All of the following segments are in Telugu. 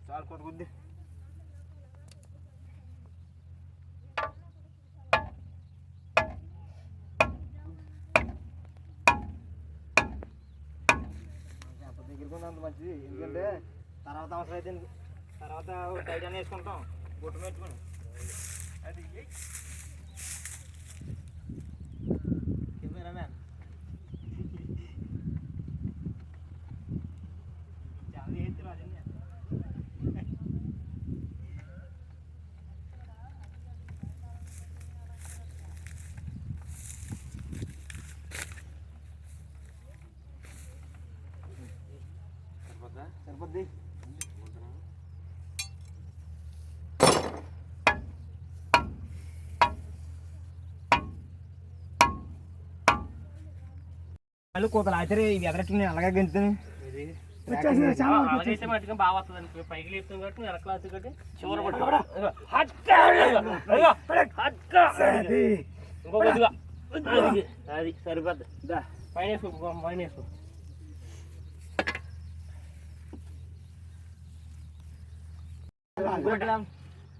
చాలు కొద్ది కొద్ది దగ్గరకున్న అంత మంచిది. ఎందుకంటే తర్వాత అవసరం అయితే తర్వాత టైట్ అని వేసుకుంటాం గుట్టు పెట్టుకుని అది కెమెరామ్యాన్ చాలా చేస్తారు అదండి. సరిపోద్ది. వాళ్ళు కోతలు ఆచారే ఇవి ఎదరట్టు నేను అలాగే గెంతుతాను. అలాగైతే మట్టుగా బాగా వస్తుంది. పైకి లేపుతాం కాబట్టి వెనక లాస్ కాబట్టి చివర ఇంకో కొద్దిగా అది సరిపోద్ది. పైన వేసుకో పైన వేసుకో.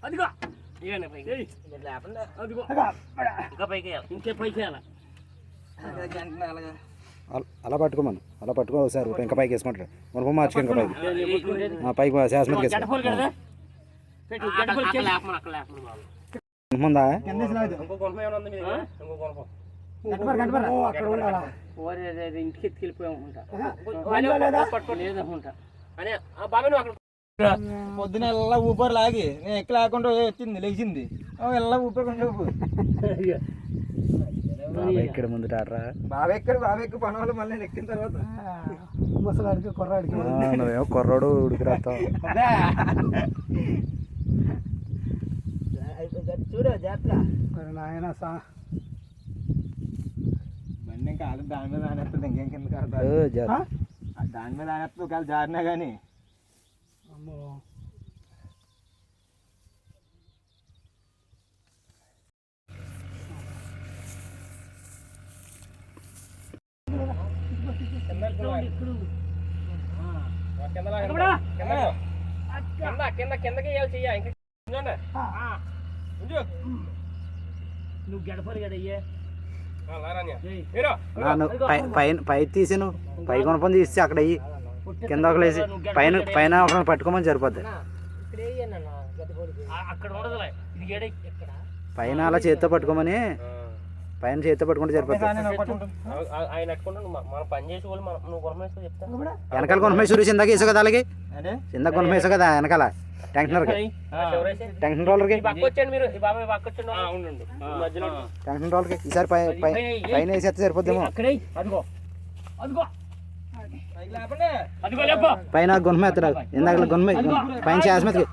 అదిగో ఇంకా పైకి ఇంకే పైకి అలా పట్టుకోమను. అలా పట్టుకో ఒకసారి ఇంకా పైకి వేసుకుంటాడు. మనకు మార్చుకో ఇంకా పైకి పైకి శాసనం ముందా ఇంటికి ఎత్తుకెళ్ళిపోయాముంటా పొద్దున ఎల్లా ఊపరు లాగి నేను ఎక్క లేకుండా వచ్చింది లేచింది ఎల్లా ఊపకుండా ఇక్కడ ముందు టాటరా బాగా ఎక్కడ పని వాళ్ళు మళ్ళీ ఎక్కిన తర్వాత ముసలాడికి కుర్రాడికి నువ్వేమో కుర్రాడు ఉడికి రాస్తావు. చూడ జాగ్రత్త నాయన బండి ఇంకా దాని మీద ఆనేస్తుంది. ఇంకేం కింద కాదు దాని మీద ఆనేస్తుంది ఒకవేళ జారినా కానీ. అమ్మో కిందకి చెయ్య ఇంకా నువ్వు గడపరు కదా అయ్యే పై తీసి నువ్వు పై కొనపని తీసి అక్కడ అయ్యి కింద ఒకలేసి పైన పైన ఒక పట్టుకోమని సరిపోద్ది. పైన అలా చేతితో పట్టుకోమని పైన చేతితో పట్టుకుంటే సరిపోతుంది. వెనకాల కొనమేశ్వరు చిందాక వేసావు కదా అలాగే చిందాక కొనమేసావు కదా వెనకాల టెన్షన్ రోలర్కి టెన్షన్ రోలర్కి ఈసారి పైన వేసేస్తే సరిపోద్దేమో. పైన గుణమ ఎత్తరాదు ఇందాక గుణమ పైన శాసమతికి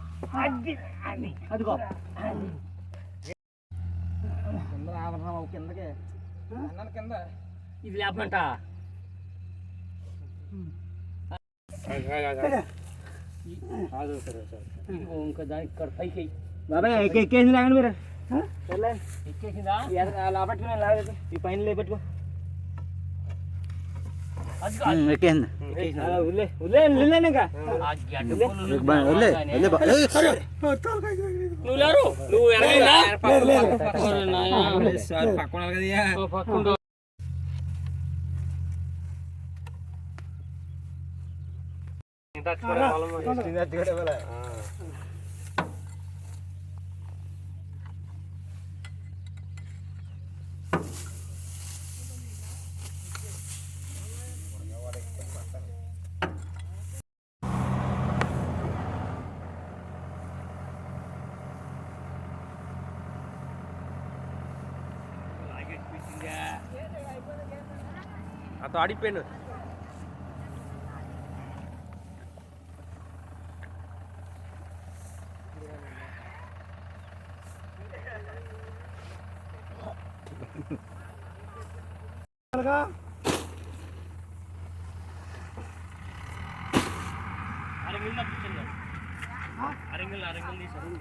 ఇది లేపంట ఇంకా దానికి ఇక్కడ పైకి బాబాయ్ ఎక్కేసింది లాగండి మీరు ఎక్కేసిందా లాపట్టుకుని లాగలేదు ఈ పైన లేపెట్టుకో ఎక్కేసింది పక్కన atau adipen Aringil di sana.